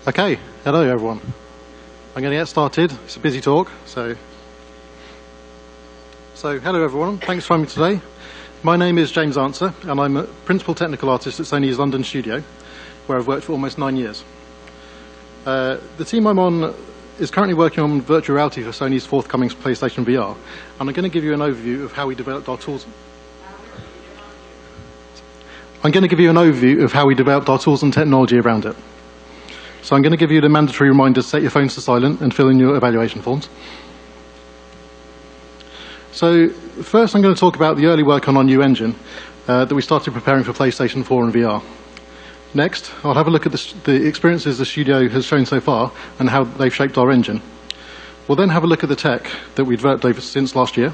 Okay, hello everyone. I'm going to get started. It's a busy talk, so hello everyone. Thanks for coming today. My name is James Answer, and I'm a principal technical artist at Sony's London studio, where I've worked for almost 9 years. The team I'm on is currently working on virtual reality for Sony's forthcoming PlayStation VR, and I'm going to give you an overview of how we developed our tools. I'm going to give you an overview of how we developed our tools and technology around it. So I'm going to give you the mandatory reminder to set your phones to silent and fill in your evaluation forms. So first I'm going to talk about the early work on our new engine that we started preparing for PlayStation 4 and VR. Next, I'll have a look at the experiences the studio has shown so far and how they've shaped our engine. We'll then have a look at the tech that we've developed since last year.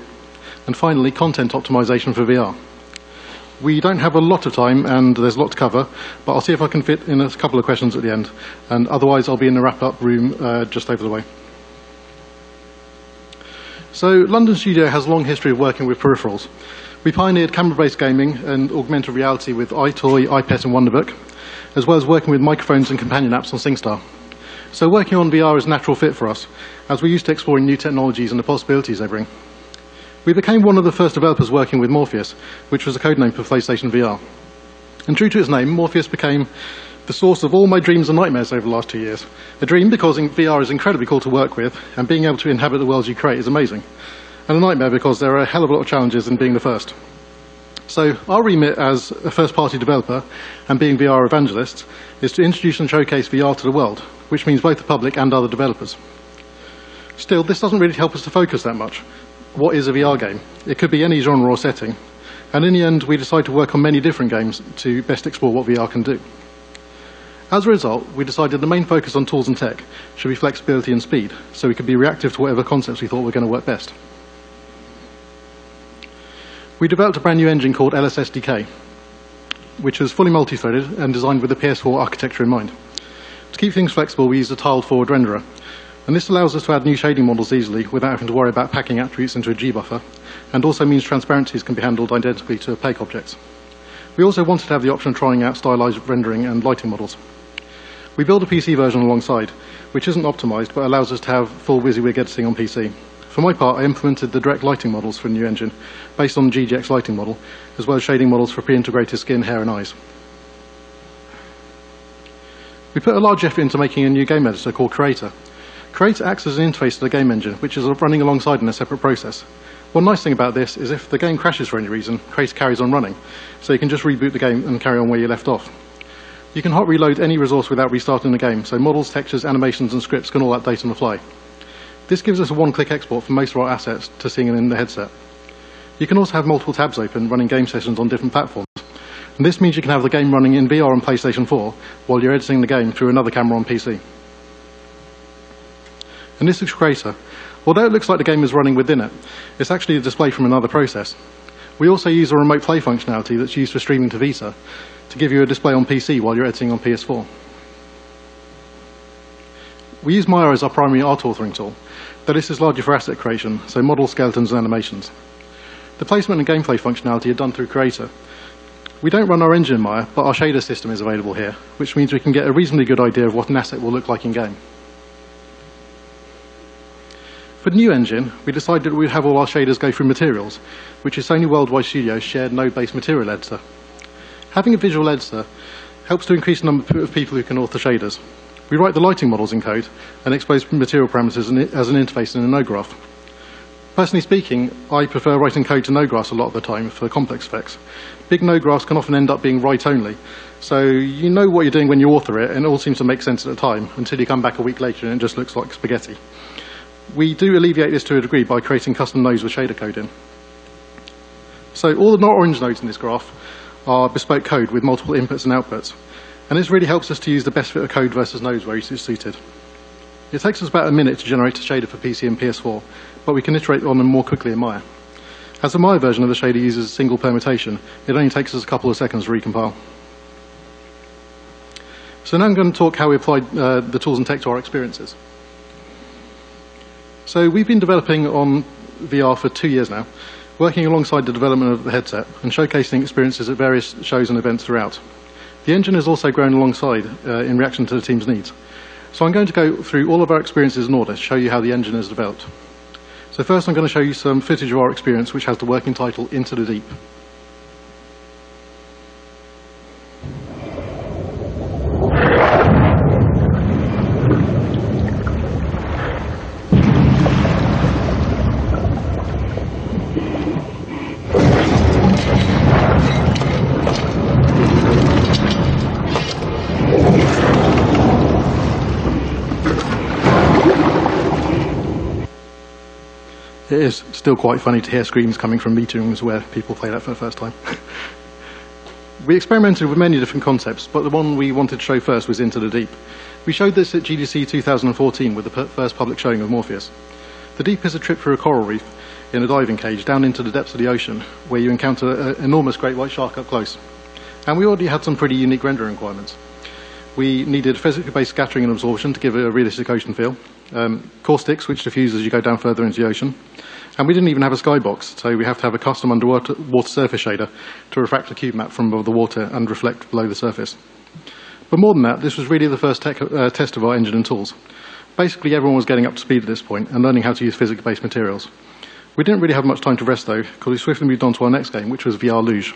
And finally, content optimization for VR. We don't have a lot of time and there's a lot to cover, but I'll see if I can fit in a couple of questions at the end. And otherwise, I'll be in the wrap-up room just over the way. So London Studio has a long history of working with peripherals. We pioneered camera-based gaming and augmented reality with iToy, iPet and Wonderbook, as well as working with microphones and companion apps on SingStar. So working on VR is a natural fit for us, as we're used to exploring new technologies and the possibilities they bring. We became one of the first developers working with Morpheus, which was a codename for PlayStation VR. And true to its name, Morpheus became the source of all my dreams and nightmares over the last 2 years. A dream because VR is incredibly cool to work with, and being able to inhabit the worlds you create is amazing. And a nightmare because there are a hell of a lot of challenges in being the first. So our remit as a first-party developer and being VR evangelists is to introduce and showcase VR to the world, which means both the public and other developers. Still, this doesn't really help us to focus that much. What is a VR game? It could be any genre or setting. And in the end, we decided to work on many different games to best explore what VR can do. As a result, we decided the main focus on tools and tech should be flexibility and speed, so we could be reactive to whatever concepts we thought were going to work best. We developed a brand new engine called LSSDK, which is fully multi-threaded and designed with the PS4 architecture in mind. To keep things flexible, we used a tiled forward renderer. And this allows us to add new shading models easily without having to worry about packing attributes into a G buffer, and also means transparencies can be handled identically to opaque objects. We also wanted to have the option of trying out stylized rendering and lighting models. We built a PC version alongside, which isn't optimized but allows us to have full WYSIWYG editing on PC. For my part, I implemented the direct lighting models for the new engine, based on the GGX lighting model, as well as shading models for pre-integrated skin, hair and eyes. We put a large effort into making a new game editor called Creator. Creator acts as an interface to the game engine, which is running alongside in a separate process. One nice thing about this is if the game crashes for any reason, Creator carries on running, so you can just reboot the game and carry on where you left off. You can hot reload any resource without restarting the game, so models, textures, animations and scripts can all update on the fly. This gives us a one-click export for most of our assets to seeing in the headset. You can also have multiple tabs open running game sessions on different platforms. And this means you can have the game running in VR on PlayStation 4 while you're editing the game through another camera on PC. And this is Creator. Although it looks like the game is running within it, it's actually a display from another process. We also use a remote play functionality that's used for streaming to Vita to give you a display on PC while you're editing on PS4. We use Maya as our primary art authoring tool, though this is largely for asset creation, so models, skeletons and animations. The placement and gameplay functionality are done through Creator. We don't run our engine in Maya, but our shader system is available here, which means we can get a reasonably good idea of what an asset will look like in game. For the new engine, we decided we'd have all our shaders go through materials, which is Sony Worldwide Studios' shared node-based material editor. Having a visual editor helps to increase the number of people who can author shaders. We write the lighting models in code and expose material parameters as an interface in a node graph. Personally speaking, I prefer writing code to node graphs a lot of the time for complex effects. Big node graphs can often end up being write-only, so you know what you're doing when you author it, and it all seems to make sense at the time, until you come back a week later and it just looks like spaghetti. We do alleviate this to a degree by creating custom nodes with shader code in. So all the not orange nodes in this graph are bespoke code with multiple inputs and outputs. And this really helps us to use the best fit of code versus nodes where it's suited. It takes us about a minute to generate a shader for PC and PS4, but we can iterate on them more quickly in Maya. As the Maya version of the shader uses a single permutation, it only takes us a couple of seconds to recompile. So now I'm going to talk how we applied the tools and tech to our experiences. So we've been developing on VR for 2 years now, working alongside the development of the headset and showcasing experiences at various shows and events throughout. The engine has also grown alongside in reaction to the team's needs. So I'm going to go through all of our experiences in order to show you how the engine has developed. So first I'm going to show you some footage of our experience which has the working title Into the Deep. It is still quite funny to hear screams coming from meeting rooms where people play that for the first time. We experimented with many different concepts, but the one we wanted to show first was Into the Deep. We showed this at GDC 2014 with the first public showing of Morpheus. The Deep is a trip through a coral reef in a diving cage down into the depths of the ocean, where you encounter an enormous great white shark up close. And we already had some pretty unique rendering requirements. We needed physically based scattering and absorption to give it a realistic ocean feel, caustics which diffuse as you go down further into the ocean, and we didn't even have a skybox, so we have to have a custom underwater surface shader to refract a cube map from above the water and reflect below the surface. But more than that, this was really the first test of our engine and tools. Basically everyone was getting up to speed at this point and learning how to use physically based materials. We didn't really have much time to rest though, because we swiftly moved on to our next game, which was VR Luge.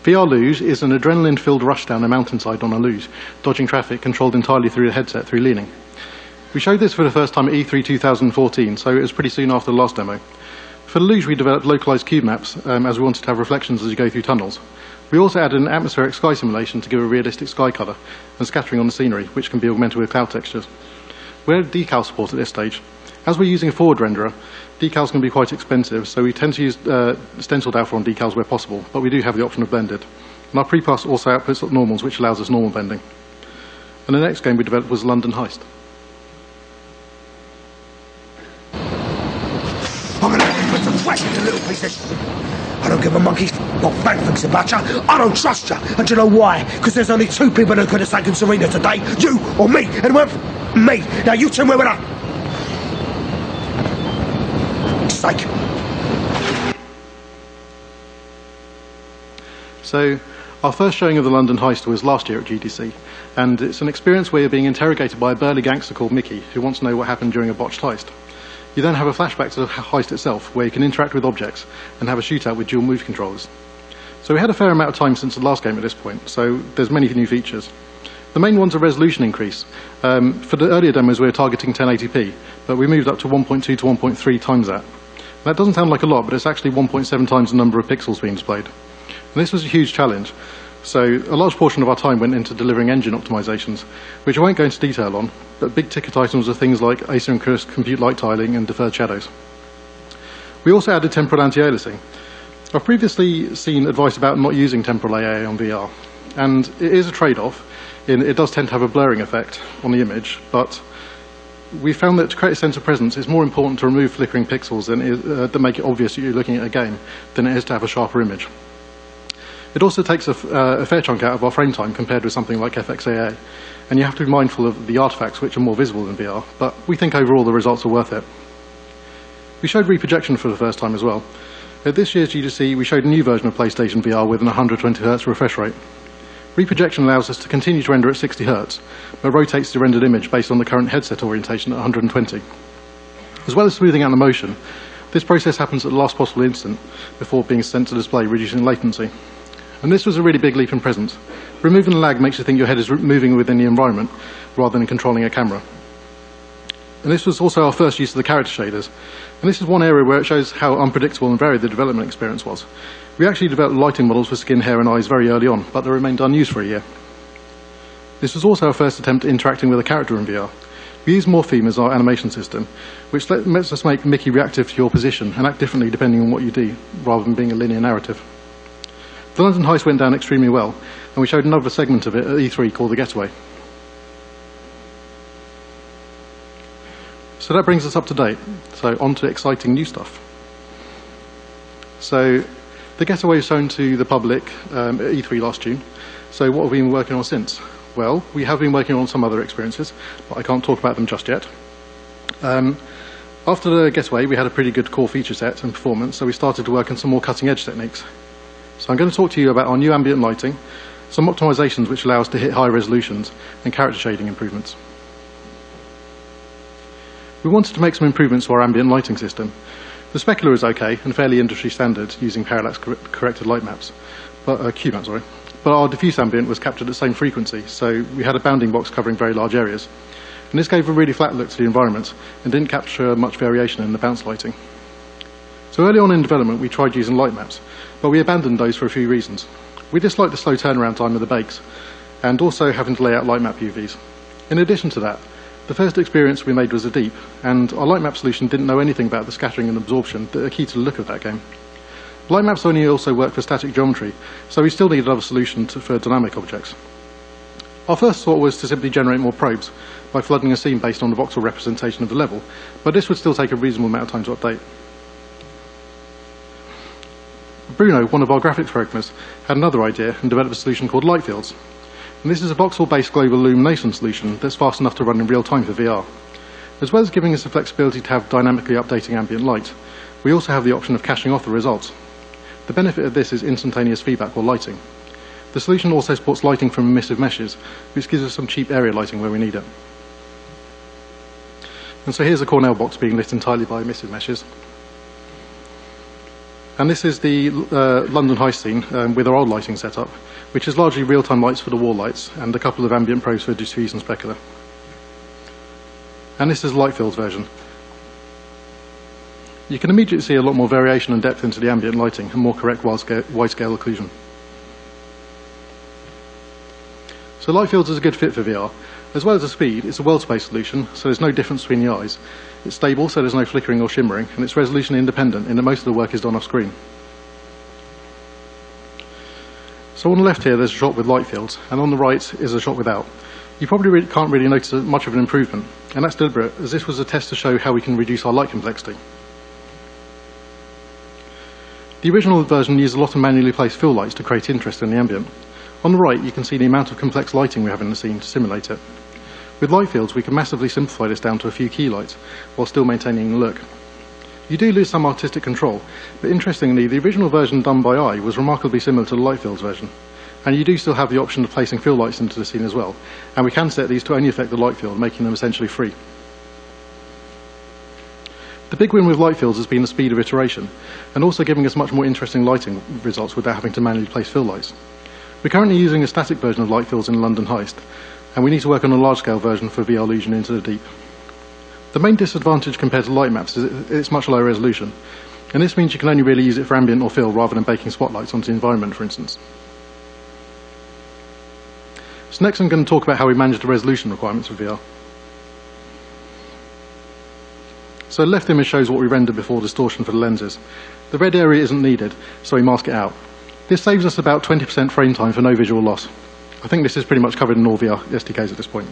VR Luge is an adrenaline-filled rush down a mountainside on a luge, dodging traffic controlled entirely through the headset through leaning. We showed this for the first time at E3 2014, so it was pretty soon after the last demo. For the luge we developed localized cube maps as we wanted to have reflections as you go through tunnels. We also added an atmospheric sky simulation to give a realistic sky colour and scattering on the scenery, which can be augmented with cloud textures. We had decal support at this stage. As we're using a forward renderer, decals can be quite expensive, so we tend to use stenciled alpha on decals where possible, but we do have the option of blended. And our prepass also outputs normals, which allows us normal blending. And the next game we developed was London Heist. I'm gonna put some flesh in you little pieces. I don't give a monkey's what Frank thinks about you. I don't trust you. And you know why? Because there's only two people who could have taken Serena today. You or me. And went for me. Now you two where with her. Sake. So, our first showing of the London Heist was last year at GDC, and it's an experience where you're being interrogated by a burly gangster called Mickey, who wants to know what happened during a botched heist. You then have a flashback to the heist itself, where you can interact with objects and have a shootout with dual move controllers. So we had a fair amount of time since the last game at this point, so there's many new features. The main one's a resolution increase. For the earlier demos we were targeting 1080p, but we moved up to 1.2 to 1.3 times that. That doesn't sound like a lot, but it's actually 1.7 times the number of pixels being displayed. And this was a huge challenge, so a large portion of our time went into delivering engine optimizations, which I won't go into detail on, but big ticket items are things like asynchronous compute light tiling and deferred shadows. We also added temporal anti-aliasing. I've previously seen advice about not using temporal AA on VR, and it is a trade-off. It does tend to have a blurring effect on the image, but we found that to create a sense of presence, it's more important to remove flickering pixels that make it obvious that you're looking at a game than it is to have a sharper image. It also takes a fair chunk out of our frame time compared with something like FXAA, and you have to be mindful of the artifacts which are more visible than VR, but we think overall the results are worth it. We showed reprojection for the first time as well. At this year's GDC, we showed a new version of PlayStation VR with an 120Hz refresh rate. Reprojection allows us to continue to render at 60 Hz, but rotates the rendered image based on the current headset orientation at 120. As well as smoothing out the motion, this process happens at the last possible instant before being sent to display, reducing latency. And this was a really big leap in presence. Removing the lag makes you think your head is moving within the environment rather than controlling a camera. And this was also our first use of the character shaders. And this is one area where it shows how unpredictable and varied the development experience was. We actually developed lighting models for skin, hair and eyes very early on, but they remained unused for a year. This was also our first attempt at interacting with a character in VR. We used Morpheme as our animation system, which lets us make Mickey reactive to your position and act differently depending on what you do, rather than being a linear narrative. The London Heist went down extremely well, and we showed another segment of it at E3 called The Getaway. So that brings us up to date. So on to exciting new stuff. So The Getaway was shown to the public at E3 last June. So what have we been working on since? Well, we have been working on some other experiences, but I can't talk about them just yet. After the Getaway, we had a pretty good core feature set and performance, so we started to work on some more cutting-edge techniques. So I'm going to talk to you about our new ambient lighting, some optimizations which allow us to hit high resolutions, and character shading improvements. We wanted to make some improvements to our ambient lighting system. The specular is okay and fairly industry standard using parallax corrected light maps, Q maps, sorry. But our diffuse ambient was captured at the same frequency, so we had a bounding box covering very large areas. And this gave a really flat look to the environment and didn't capture much variation in the bounce lighting. So early on in development, we tried using light maps, but we abandoned those for a few reasons. We disliked the slow turnaround time of the bakes, and also having to lay out light map UVs. In addition to that, the first experience we made was a deep, and our light map solution didn't know anything about the scattering and absorption that are key to the look of that game. Light maps only also work for static geometry, so we still needed other solutions for dynamic objects. Our first thought was to simply generate more probes by flooding a scene based on the voxel representation of the level, but this would still take a reasonable amount of time to update. Bruno, one of our graphics programmers, had another idea and developed a solution called light fields. And this is a voxel-based global illumination solution that's fast enough to run in real time for VR. As well as giving us the flexibility to have dynamically updating ambient light, we also have the option of caching off the results. The benefit of this is instantaneous feedback while lighting. The solution also supports lighting from emissive meshes, which gives us some cheap area lighting where we need it. And so here's a Cornell box being lit entirely by emissive meshes. And this is the London Heist scene with our old lighting setup, which is largely real-time lights for the wall lights and a couple of ambient probes for diffuse and specular. And this is the light fields version. You can immediately see a lot more variation and depth into the ambient lighting and more correct wide-scale occlusion. So light fields is a good fit for VR. As well as the speed, it's a world-space solution, so there's no difference between the eyes. It's stable, so there's no flickering or shimmering, and it's resolution independent in that most of the work is done off-screen. So on the left here, there's a shot with light fields, and on the right is a shot without. You probably can't really notice much of an improvement, and that's deliberate, as this was a test to show how we can reduce our light complexity. The original version used a lot of manually placed fill lights to create interest in the ambient. On the right, you can see the amount of complex lighting we have in the scene to simulate it. With light fields, we can massively simplify this down to a few key lights, while still maintaining the look. You do lose some artistic control, but interestingly, the original version done by eye was remarkably similar to the light fields version. And you do still have the option of placing fill lights into the scene as well, and we can set these to only affect the light field, making them essentially free. The big win with light fields has been the speed of iteration, and also giving us much more interesting lighting results without having to manually place fill lights. We're currently using a static version of light fields in London Heist, and we need to work on a large-scale version for VR Illusion into the Deep. The main disadvantage compared to light maps is it's much lower resolution, and this means you can only really use it for ambient or fill rather than baking spotlights onto the environment, for instance. So next I'm going to talk about how we manage the resolution requirements for VR. So the left image shows what we render before distortion for the lenses. The red area isn't needed, so we mask it out. This saves us about 20% frame time for no visual loss. I think this is pretty much covered in all VR SDKs at this point.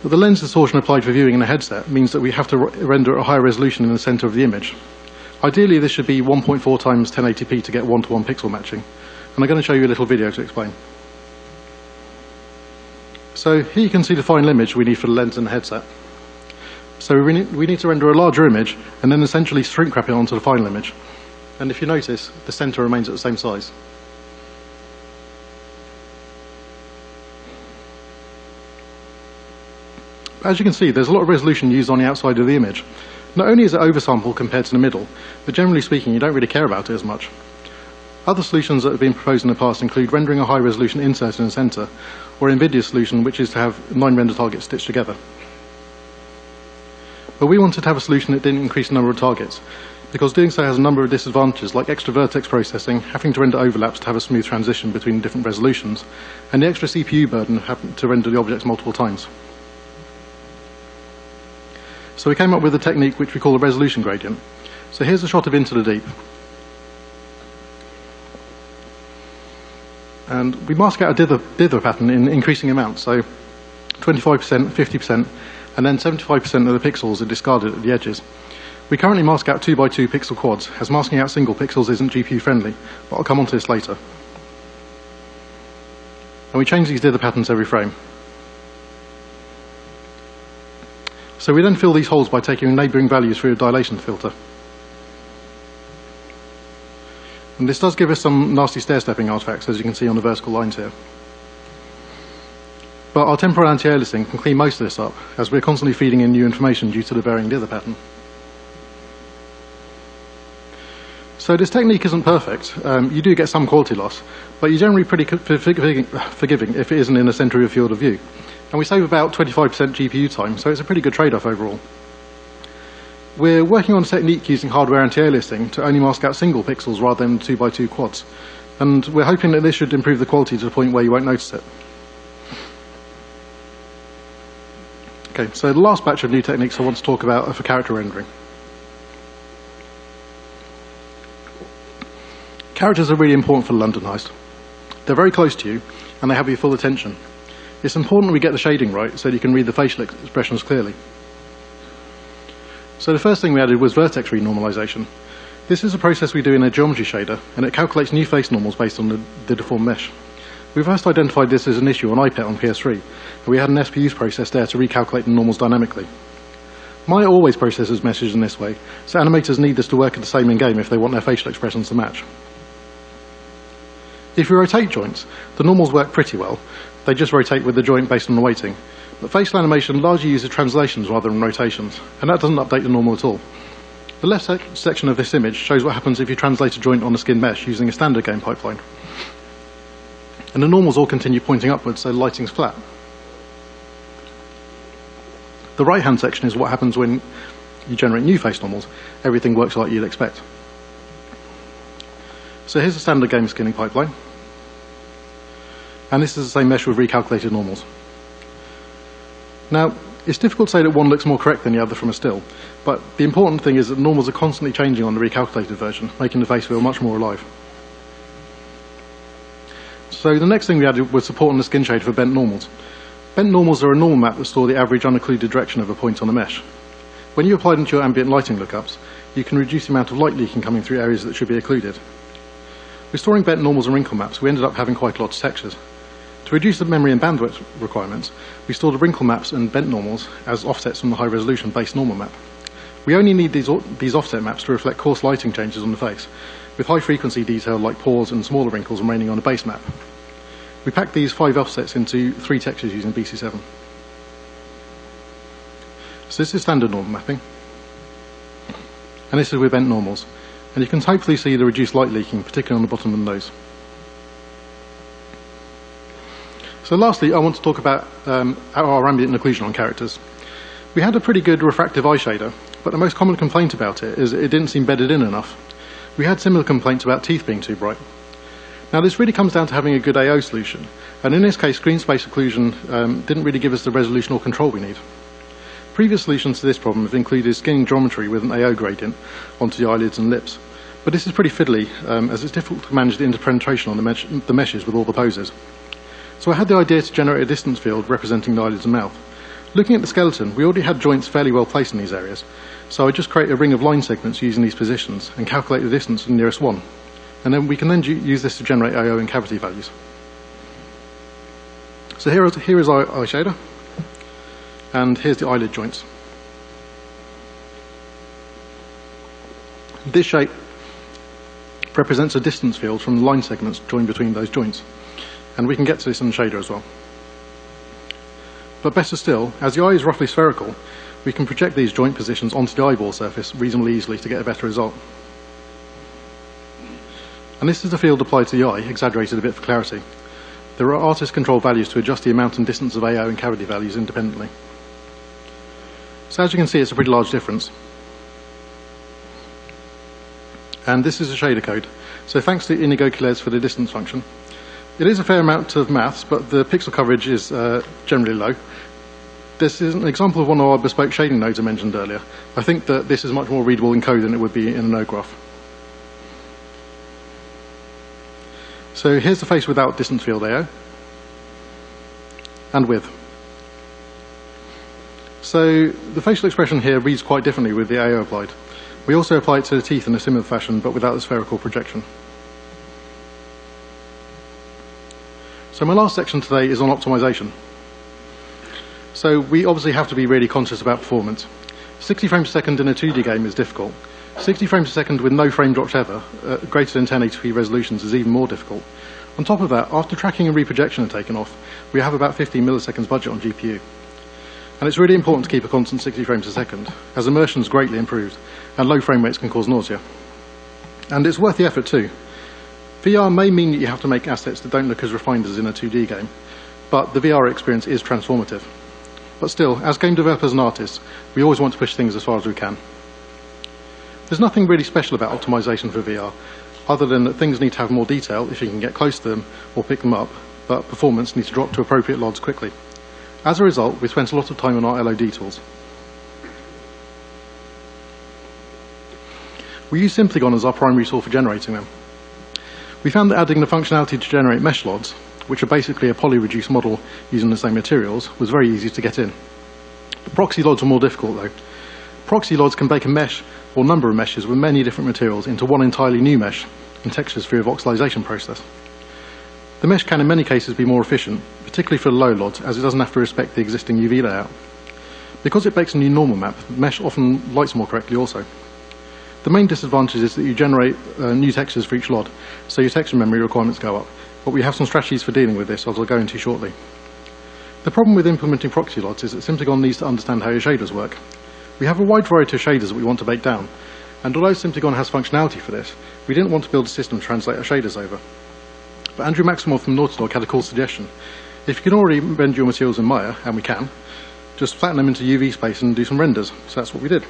But the lens distortion applied for viewing in a headset means that we have to render at a higher resolution in the center of the image. Ideally, this should be 1.4 times 1080p to get one-to-one pixel matching. And I'm going to show you a little video to explain. So here you can see the final image we need for the lens and the headset. So we need to render a larger image and then essentially shrink wrap it onto the final image. And if you notice, the center remains at the same size. As you can see, there's a lot of resolution used on the outside of the image. Not only is it oversampled compared to the middle, but generally speaking, you don't really care about it as much. Other solutions that have been proposed in the past include rendering a high-resolution insert in the center, or NVIDIA's solution, which is to have 9 render targets stitched together. But we wanted to have a solution that didn't increase the number of targets, because doing so has a number of disadvantages, like extra vertex processing, having to render overlaps to have a smooth transition between different resolutions, and the extra CPU burden of having to render the objects multiple times. So we came up with a technique which we call a resolution gradient. So here's a shot of Into the Deep. And we mask out a dither pattern in increasing amounts, so 25%, 50%, and then 75% of the pixels are discarded at the edges. We currently mask out 2x2 pixel quads, as masking out single pixels isn't GPU friendly, but I'll come on to this later. And we change these dither patterns every frame. So we then fill these holes by taking neighbouring values through a dilation filter. And this does give us some nasty stair-stepping artifacts, as you can see on the vertical lines here. But our temporal anti-aliasing can clean most of this up, as we're constantly feeding in new information due to the varying dither pattern. So this technique isn't perfect. You do get some quality loss, but you're generally pretty forgiving if it isn't in the centre of your field of view. And we save about 25% GPU time, so it's a pretty good trade-off overall. We're working on a technique using hardware anti-aliasing to only mask out single pixels rather than 2x2 quads. And we're hoping that this should improve the quality to the point where you won't notice it. Okay, so the last batch of new techniques I want to talk about are for character rendering. Characters are really important for the London Heist. They're very close to you, and they have your full attention. It's important we get the shading right so that you can read the facial expressions clearly. So the first thing we added was vertex renormalization. This is a process we do in a geometry shader, and it calculates new face normals based on the deformed mesh. We first identified this as an issue on iPet on PS3, and we had an SPU's process there to recalculate the normals dynamically. Maya always processes meshes in this way, so animators need this to work the same in-game if they want their facial expressions to match. If you rotate joints, the normals work pretty well. They just rotate with the joint based on the weighting. But facial animation largely uses translations rather than rotations, and that doesn't update the normal at all. The left section of this image shows what happens if you translate a joint on a skin mesh using a standard game pipeline. And the normals all continue pointing upwards, so the lighting's flat. The right-hand section is what happens when you generate new face normals. Everything works like you'd expect. So here's a standard game skinning pipeline. And this is the same mesh with recalculated normals. Now, it's difficult to say that one looks more correct than the other from a still, but the important thing is that normals are constantly changing on the recalculated version, making the face feel much more alive. So the next thing we added was support on the skin shader for bent normals. Bent normals are a normal map that store the average unoccluded direction of a point on the mesh. When you apply them to your ambient lighting lookups, you can reduce the amount of light leaking coming through areas that should be occluded. With storing bent normals and wrinkle maps, we ended up having quite a lot of textures. To reduce the memory and bandwidth requirements, we stored the wrinkle maps and bent normals as offsets from the high-resolution base normal map. We only need these offset maps to reflect coarse lighting changes on the face, with high-frequency detail like pores and smaller wrinkles remaining on the base map. We packed these 5 offsets into 3 textures using BC7. So this is standard normal mapping, and this is with bent normals. And you can hopefully see the reduced light leaking, particularly on the bottom of the nose. So lastly, I want to talk about our ambient occlusion on characters. We had a pretty good refractive eye shader, but the most common complaint about it is it didn't seem bedded in enough. We had similar complaints about teeth being too bright. Now this really comes down to having a good AO solution, and in this case screen space occlusion didn't really give us the resolution or control we need. Previous solutions to this problem have included skinning geometry with an AO gradient onto the eyelids and lips, but this is pretty fiddly as it's difficult to manage the interpenetration on the meshes with all the poses. So I had the idea to generate a distance field representing the eyelids and mouth. Looking at the skeleton, we already had joints fairly well placed in these areas, so I just create a ring of line segments using these positions and calculate the distance to the nearest one. And then we can then use this to generate AO and cavity values. So here is our eye shader, and here's the eyelid joints. This shape represents a distance field from the line segments joined between those joints. And we can get to this in the shader as well. But better still, as the eye is roughly spherical, we can project these joint positions onto the eyeball surface reasonably easily to get a better result. And this is the field applied to the eye, exaggerated a bit for clarity. There are artist control values to adjust the amount and distance of AO and cavity values independently. So as you can see, it's a pretty large difference. And this is a shader code. So thanks to Inigo Quiles for the distance function. It is a fair amount of maths, but the pixel coverage is generally low. This is an example of one of our bespoke shading nodes I mentioned earlier. I think that this is much more readable in code than it would be in a node graph. So here's the face without distance field AO and width. So the facial expression here reads quite differently with the AO applied. We also apply it to the teeth in a similar fashion, but without the spherical projection. So my last section today is on optimization. So we obviously have to be really conscious about performance. 60 frames per second in a 2D game is difficult. 60 frames per second with no frame drops ever, greater than 1080p resolutions, is even more difficult. On top of that, after tracking and reprojection are taken off, we have about 15 milliseconds budget on GPU. And it's really important to keep a constant 60 frames per second, as immersion is greatly improved, and low frame rates can cause nausea. And it's worth the effort too. VR may mean that you have to make assets that don't look as refined as in a 2D game, but the VR experience is transformative. But still, as game developers and artists, we always want to push things as far as we can. There's nothing really special about optimization for VR, other than that things need to have more detail if you can get close to them or pick them up, but performance needs to drop to appropriate LODs quickly. As a result, we spent a lot of time on our LOD tools. We use Simplygon as our primary tool for generating them. We found that adding the functionality to generate mesh LODs, which are basically a poly-reduced model using the same materials, was very easy to get in. The proxy LODs are more difficult though. Proxy LODs can bake a mesh or number of meshes with many different materials into one entirely new mesh in textures through a voxelization process. The mesh can in many cases be more efficient, particularly for the low LODs, as it doesn't have to respect the existing UV layout. Because it bakes a new normal map, the mesh often lights more correctly also. The main disadvantage is that you generate new textures for each LOD, so your texture memory requirements go up. But we have some strategies for dealing with this, as I'll go into shortly. The problem with implementing proxy LODs is that Simplygon needs to understand how your shaders work. We have a wide variety of shaders that we want to bake down, and although Simplygon has functionality for this, we didn't want to build a system to translate our shaders over. But Andrew Maximov from Naughty Dog had a cool suggestion. If you can already render your materials in Maya, and we can, just flatten them into UV space and do some renders. So that's what we did.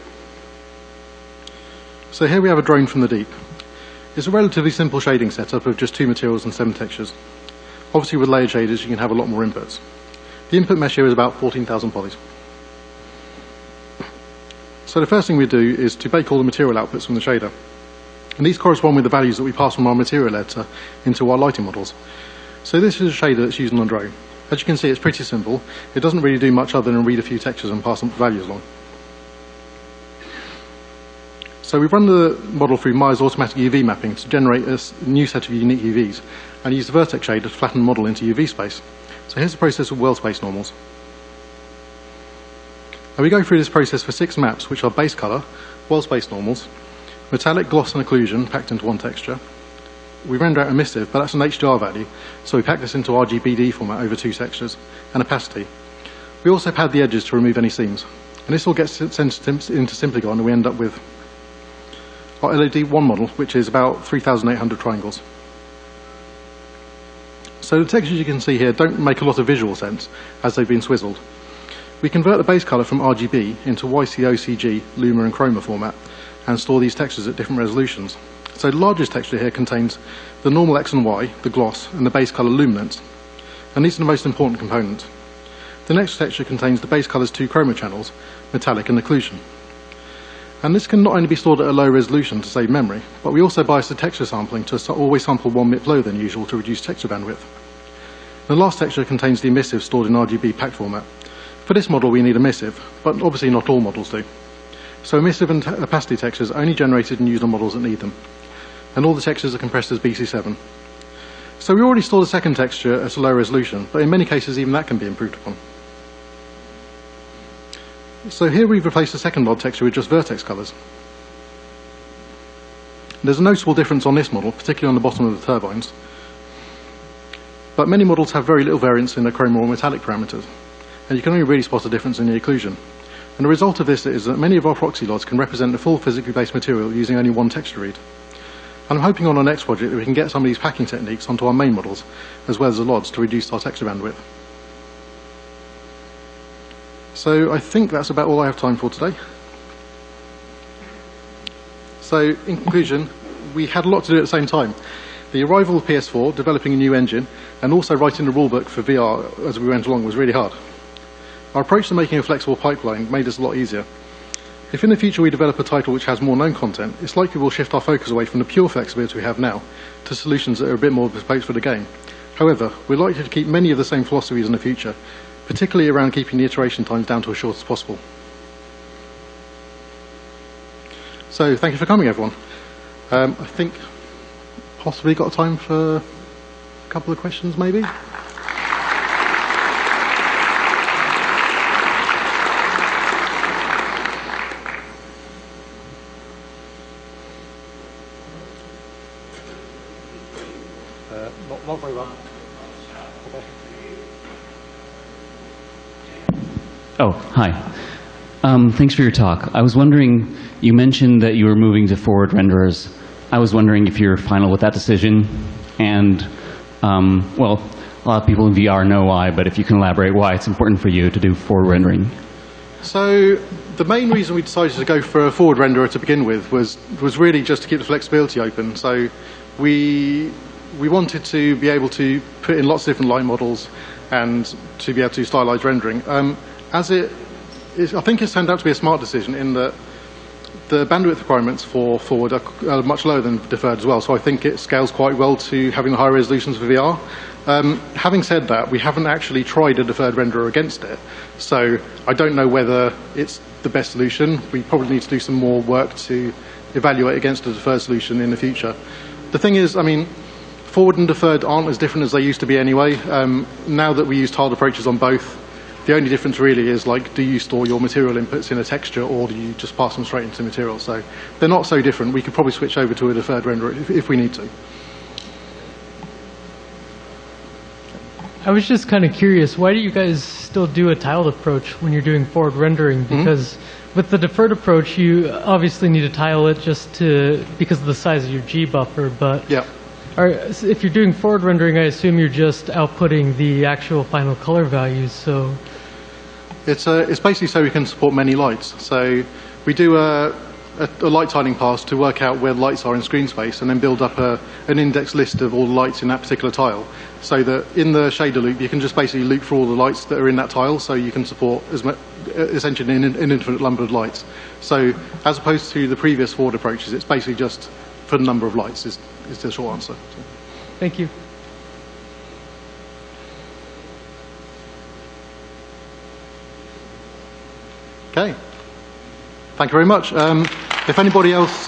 So here we have a drone from the deep. It's a relatively simple shading setup of just 2 materials and 7 textures. Obviously with layered shaders you can have a lot more inputs. The input mesh here is about 14,000 polys. So the first thing we do is to bake all the material outputs from the shader. And these correspond with the values that we pass from our material editor into our lighting models. So this is a shader that's used on a drone. As you can see, it's pretty simple. It doesn't really do much other than read a few textures and pass some values along. So we run the model through Maya's automatic UV mapping to generate a new set of unique UVs, and use the vertex shader to flatten the model into UV space. So here's the process of world space normals. And we go through this process for 6 maps, which are base color, world space normals, metallic, gloss and occlusion packed into one texture. We render out emissive, but that's an HDR value, so we pack this into RGBD format over 2 textures, and opacity. We also pad the edges to remove any seams. And this all gets sent into Simplygon, and we end up with our LED1 model, which is about 3,800 triangles. So the textures you can see here don't make a lot of visual sense, as they've been swizzled. We convert the base color from RGB into YCOCG, Luma and Chroma format, and store these textures at different resolutions. So the largest texture here contains the normal X and Y, the gloss, and the base color luminance. And these are the most important components. The next texture contains the base color's 2 chroma channels, metallic and occlusion. And this can not only be stored at a low resolution to save memory, but we also bias the texture sampling to always sample 1 bit lower than usual to reduce texture bandwidth. The last texture contains the emissive stored in RGB packed format. For this model we need emissive, but obviously not all models do. So emissive and opacity textures are only generated and used on models that need them. And all the textures are compressed as BC7. So we already store the second texture at a low resolution, but in many cases even that can be improved upon. So here we've replaced the second LOD texture with just vertex colors. There's a noticeable difference on this model, particularly on the bottom of the turbines. But many models have very little variance in their chroma or metallic parameters, and you can only really spot a difference in the occlusion. And the result of this is that many of our proxy LODs can represent the full physically based material using only 1 texture read. And I'm hoping on our next project that we can get some of these packing techniques onto our main models, as well as the LODs, to reduce our texture bandwidth. So I think that's about all I have time for today. So in conclusion, we had a lot to do at the same time. The arrival of PS4, developing a new engine, and also writing the rulebook for VR as we went along was really hard. Our approach to making a flexible pipeline made this a lot easier. If in the future we develop a title which has more known content, it's likely we'll shift our focus away from the pure flexibility we have now to solutions that are a bit more bespoke for the game. However, we're likely to keep many of the same philosophies in the future, particularly around keeping the iteration times down to as short as possible. So thank you for coming, everyone. I think possibly got time for a couple of questions, maybe? Not very well. Okay. Oh, hi. Thanks for your talk. I was wondering, you mentioned that you were moving to forward renderers. I was wondering if you're final with that decision. And, well, a lot of people in VR know why, but if you can elaborate why it's important for you to do forward rendering. So the main reason we decided to go for a forward renderer to begin with was really just to keep the flexibility open. So we wanted to be able to put in lots of different light models and to be able to do stylized rendering. I think it's turned out to be a smart decision in that the bandwidth requirements for forward are much lower than deferred as well, so I think it scales quite well to having the higher resolutions for VR. Having said that, we haven't actually tried a deferred renderer against it, so I don't know whether it's the best solution. We probably need to do some more work to evaluate against a deferred solution in the future. The thing is, I mean, forward and deferred aren't as different as they used to be anyway. Now that we use tiled approaches on both, the only difference really is, like, do you store your material inputs in a texture or do you just pass them straight into material? So they're not so different. We could probably switch over to a deferred renderer if we need to. I was just kind of curious, why do you guys still do a tiled approach when you're doing forward rendering? Because with the deferred approach, you obviously need to tile it because of the size of your G buffer, but yeah. If you're doing forward rendering, I assume you're just outputting the actual final color values, so... It's basically so we can support many lights. So we do a light tiling pass to work out where the lights are in screen space and then build up an index list of all the lights in that particular tile. So that in the shader loop, you can just basically loop for all the lights that are in that tile, so you can support essentially an infinite number of lights. So as opposed to the previous forward approaches, it's basically just for the number of lights is the short answer. So. Thank you. Okay. Thank you very much. If anybody else